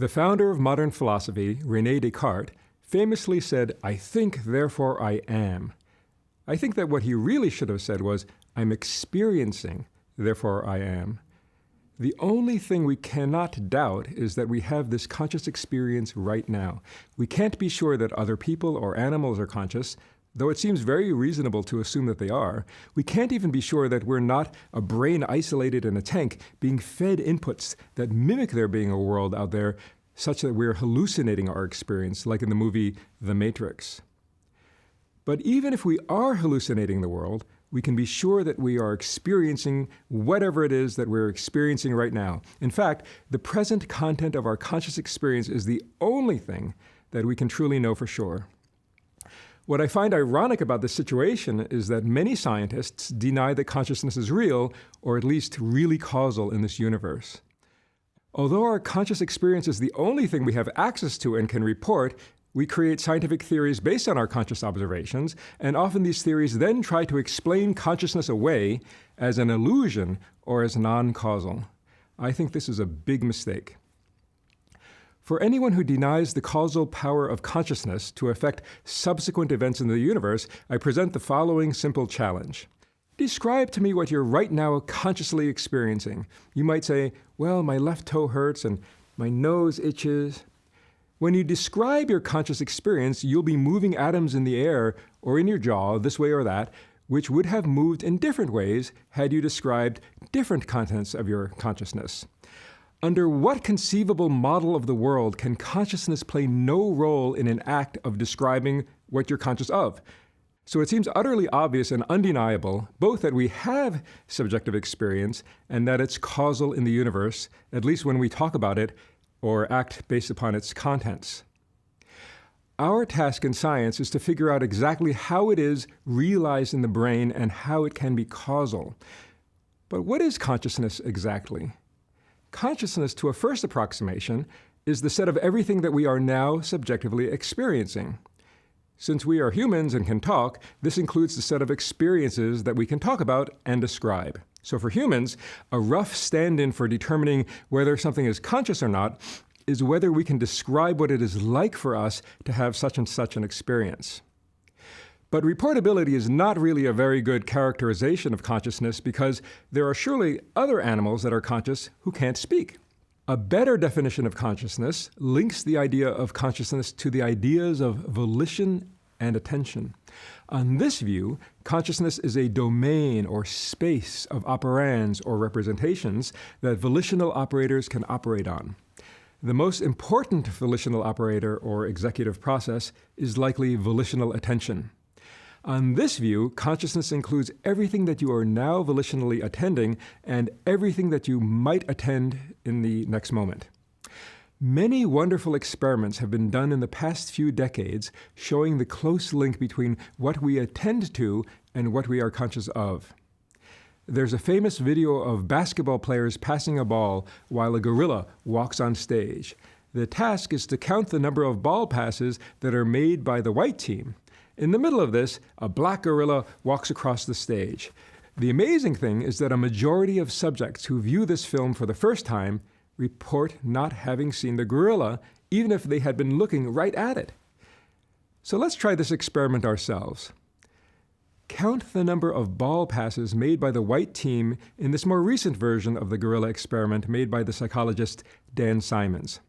The founder of modern philosophy, René Descartes, famously said, "I think, therefore I am." I think that what he really should have said was, "I'm experiencing, therefore I am." The only thing we cannot doubt is that we have this conscious experience right now. We can't be sure that other people or animals are conscious, though it seems very reasonable to assume that they are. We can't even be sure that we're not a brain isolated in a tank being fed inputs that mimic there being a world out there such that we're hallucinating our experience, like in the movie The Matrix. But even if we are hallucinating the world, we can be sure that we are experiencing whatever it is that we're experiencing right now. In fact, the present content of our conscious experience is the only thing that we can truly know for sure. What I find ironic about this situation is that many scientists deny that consciousness is real, or at least really causal in this universe. Although our conscious experience is the only thing we have access to and can report, we create scientific theories based on our conscious observations, and often these theories then try to explain consciousness away as an illusion or as non-causal. I think this is a big mistake. For anyone who denies the causal power of consciousness to affect subsequent events in the universe, I present the following simple challenge. Describe to me what you're right now consciously experiencing. You might say, well, my left toe hurts and my nose itches. When you describe your conscious experience, you'll be moving atoms in the air or in your jaw, this way or that, which would have moved in different ways had you described different contents of your consciousness. Under what conceivable model of the world can consciousness play no role in an act of describing what you're conscious of? So it seems utterly obvious and undeniable, both that we have subjective experience and that it's causal in the universe, at least when we talk about it or act based upon its contents. Our task in science is to figure out exactly how it is realized in the brain and how it can be causal. But what is consciousness exactly? Consciousness, to a first approximation, is the set of everything that we are now subjectively experiencing. Since we are humans and can talk, this includes the set of experiences that we can talk about and describe. So for humans, a rough stand-in for determining whether something is conscious or not is whether we can describe what it is like for us to have such and such an experience. But reportability is not really a very good characterization of consciousness because there are surely other animals that are conscious who can't speak. A better definition of consciousness links the idea of consciousness to the ideas of volition and attention. On this view, consciousness is a domain or space of operands or representations that volitional operators can operate on. The most important volitional operator or executive process is likely volitional attention. On this view, consciousness includes everything that you are now volitionally attending and everything that you might attend in the next moment. Many wonderful experiments have been done in the past few decades showing the close link between what we attend to and what we are conscious of. There's a famous video of basketball players passing a ball while a gorilla walks on stage. The task is to count the number of ball passes that are made by the white team. In the middle of this, a black gorilla walks across the stage. The amazing thing is that a majority of subjects who view this film for the first time report not having seen the gorilla, even if they had been looking right at it. So let's try this experiment ourselves. Count the number of ball passes made by the white team in this more recent version of the gorilla experiment made by the psychologist Dan Simons.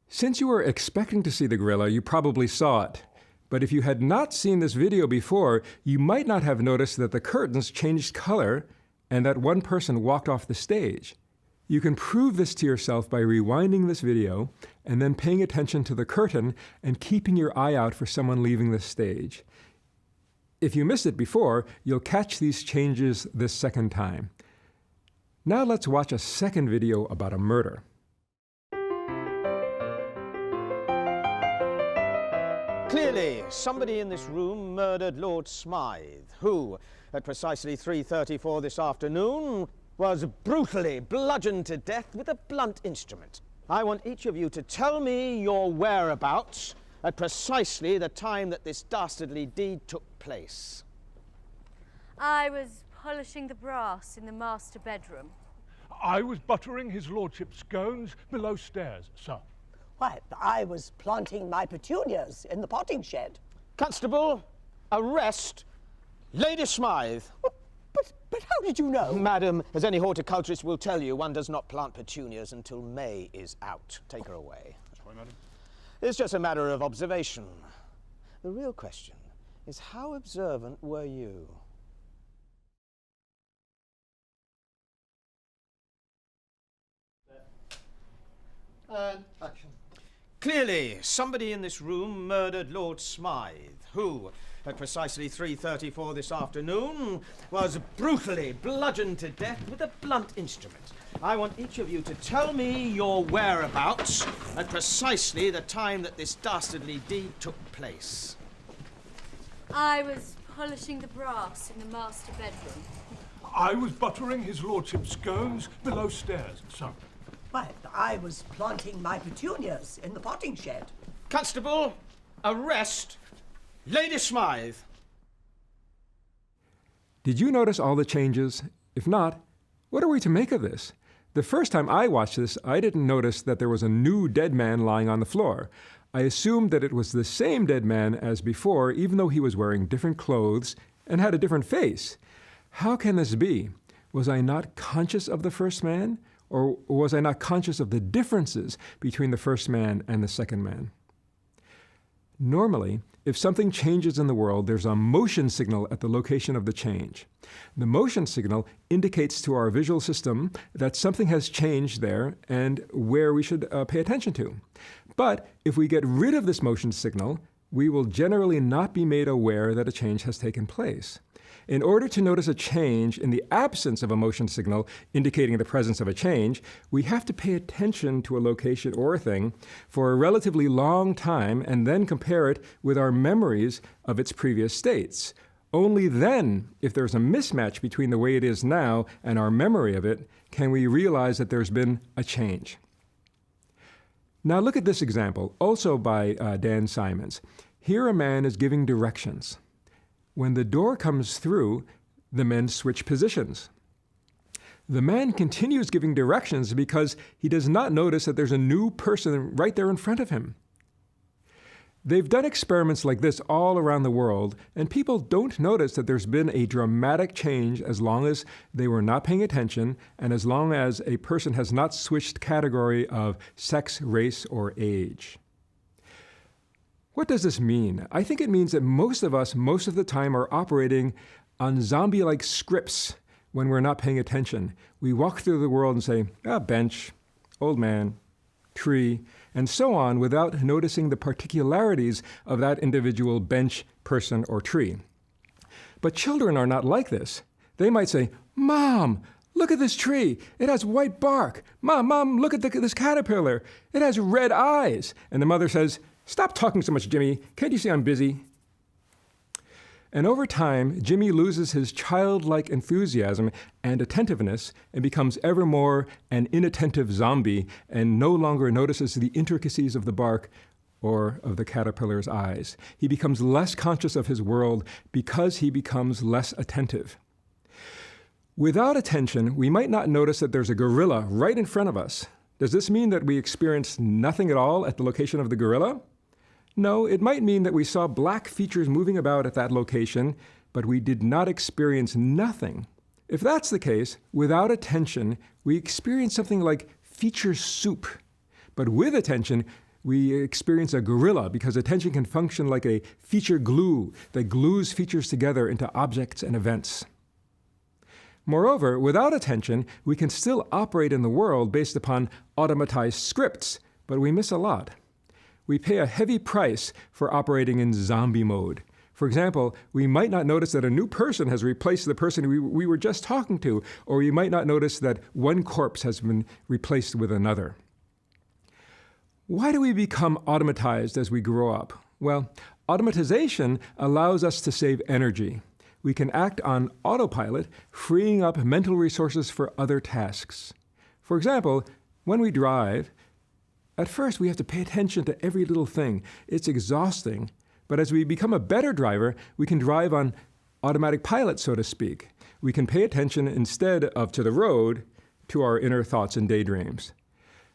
Since you were expecting to see the gorilla, you probably saw it. But if you had not seen this video before, you might not have noticed that the curtains changed color and that one person walked off the stage. You can prove this to yourself by rewinding this video and then paying attention to the curtain and keeping your eye out for someone leaving the stage. If you missed it before, you'll catch these changes this second time. Now let's watch a second video about a murder. Clearly, somebody in this room murdered Lord Smythe, who, at precisely 3:34 this afternoon, was brutally bludgeoned to death with a blunt instrument. I want each of you to tell me your whereabouts at precisely the time that this dastardly deed took place. I was polishing the brass in the master bedroom. I was buttering his lordship's scones below stairs, sir. Why, I was planting my petunias in the potting shed. Constable, arrest Lady Smythe. But how did you know? Madam, as any horticulturist will tell you, one does not plant petunias until May is out. Take her away. That's right, madam. It's just a matter of observation. The real question is, how observant were you? And action. Clearly, somebody in this room murdered Lord Smythe, who, at precisely 3:34 this afternoon, was brutally bludgeoned to death with a blunt instrument. I want each of you to tell me your whereabouts at precisely the time that this dastardly deed took place. I was polishing the brass in the master bedroom. I was buttering his lordship's scones below stairs, sir. Why, I was planting my petunias in the potting shed. Constable, arrest Lady Smythe. Did you notice all the changes? If not, what are we to make of this? The first time I watched this, I didn't notice that there was a new dead man lying on the floor. I assumed that it was the same dead man as before, even though he was wearing different clothes and had a different face. How can this be? Was I not conscious of the first man? Or was I not conscious of the differences between the first man and the second man? Normally, if something changes in the world, there's a motion signal at the location of the change. The motion signal indicates to our visual system that something has changed there and where we should pay attention to. But if we get rid of this motion signal, we will generally not be made aware that a change has taken place. In order to notice a change in the absence of a motion signal indicating the presence of a change, we have to pay attention to a location or a thing for a relatively long time and then compare it with our memories of its previous states. Only then, if there's a mismatch between the way it is now and our memory of it, can we realize that there's been a change. Now look at this example, also by Dan Simons. Here a man is giving directions. When the door comes through, the men switch positions. The man continues giving directions because he does not notice that there's a new person right there in front of him. They've done experiments like this all around the world, and people don't notice that there's been a dramatic change as long as they were not paying attention and as long as a person has not switched category of sex, race, or age. What does this mean? I think it means that most of us, most of the time, are operating on zombie-like scripts when we're not paying attention. We walk through the world and say, bench, old man, tree, and so on without noticing the particularities of that individual bench, person, or tree. But children are not like this. They might say, Mom, look at this tree. It has white bark. Mom, look at this caterpillar. It has red eyes. And the mother says, Stop talking so much, Jimmy. Can't you see I'm busy? And over time, Jimmy loses his childlike enthusiasm and attentiveness and becomes ever more an inattentive zombie and no longer notices the intricacies of the bark or of the caterpillar's eyes. He becomes less conscious of his world because he becomes less attentive. Without attention, we might not notice that there's a gorilla right in front of us. Does this mean that we experience nothing at all at the location of the gorilla? No, it might mean that we saw black features moving about at that location, but we did not experience nothing. If that's the case, without attention, we experience something like feature soup. But with attention, we experience a gorilla because attention can function like a feature glue that glues features together into objects and events. Moreover, without attention, we can still operate in the world based upon automatized scripts, but we miss a lot. We pay a heavy price for operating in zombie mode. For example, we might not notice that a new person has replaced the person we were just talking to, or we might not notice that one corpse has been replaced with another. Why do we become automatized as we grow up? Well, automatization allows us to save energy. We can act on autopilot, freeing up mental resources for other tasks. For example, when we drive, at first we have to pay attention to every little thing. It's exhausting. But as we become a better driver, we can drive on automatic pilot, so to speak. We can pay attention instead of to the road, to our inner thoughts and daydreams.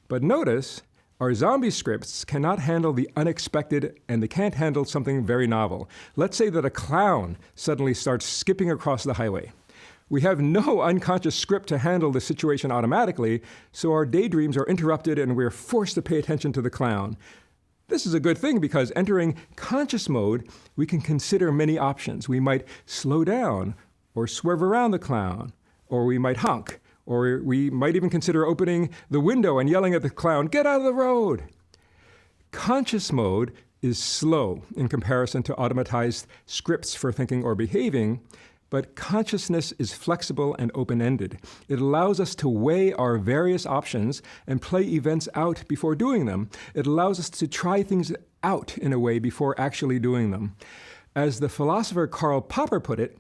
But notice, our zombie scripts cannot handle the unexpected, and they can't handle something very novel. Let's say that a clown suddenly starts skipping across the highway. We have no unconscious script to handle the situation automatically, so our daydreams are interrupted and we're forced to pay attention to the clown. This is a good thing because entering conscious mode, we can consider many options. We might slow down or swerve around the clown, or we might honk, or we might even consider opening the window and yelling at the clown, "Get out of the road!" Conscious mode is slow in comparison to automatized scripts for thinking or behaving, but consciousness is flexible and open-ended. It allows us to weigh our various options and play events out before doing them. It allows us to try things out in a way before actually doing them. As the philosopher Karl Popper put it,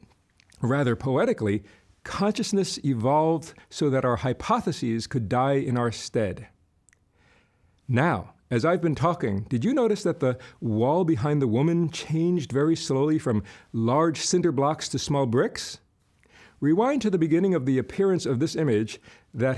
rather poetically, consciousness evolved so that our hypotheses could die in our stead. Now, as I've been talking, did you notice that the wall behind the woman changed very slowly from large cinder blocks to small bricks? Rewind to the beginning of the appearance of this image that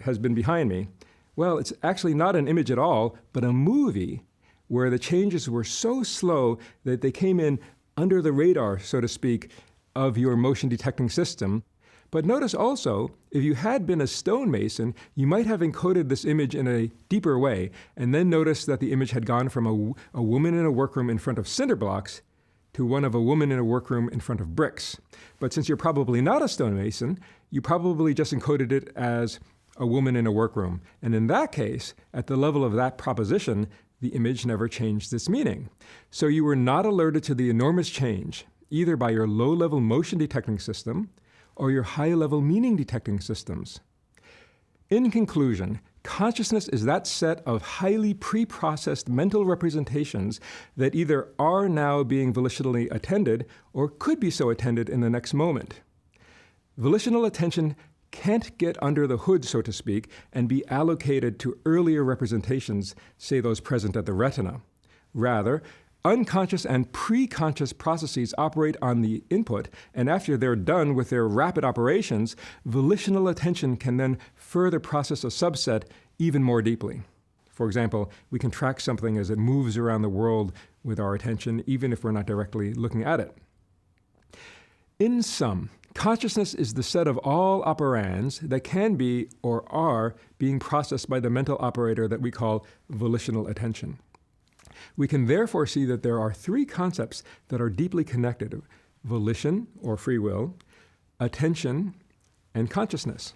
has been behind me. Well, it's actually not an image at all, but a movie where the changes were so slow that they came in under the radar, so to speak, of your motion detecting system. But notice also, if you had been a stonemason, you might have encoded this image in a deeper way, and then notice that the image had gone from a woman in a workroom in front of cinder blocks to one of a woman in a workroom in front of bricks. But since you're probably not a stonemason, you probably just encoded it as a woman in a workroom. And in that case, at the level of that proposition, the image never changed its meaning. So you were not alerted to the enormous change, either by your low-level motion detecting system or your high-level meaning detecting systems. In conclusion, consciousness is that set of highly pre-processed mental representations that either are now being volitionally attended or could be so attended in the next moment. Volitional attention can't get under the hood, so to speak, and be allocated to earlier representations, say those present at the retina. Rather, unconscious and pre-conscious processes operate on the input, and after they're done with their rapid operations, volitional attention can then further process a subset even more deeply. For example, we can track something as it moves around the world with our attention, even if we're not directly looking at it. In sum, consciousness is the set of all operands that can be or are being processed by the mental operator that we call volitional attention. We can therefore see that there are three concepts that are deeply connected: volition, or free will, attention, and consciousness.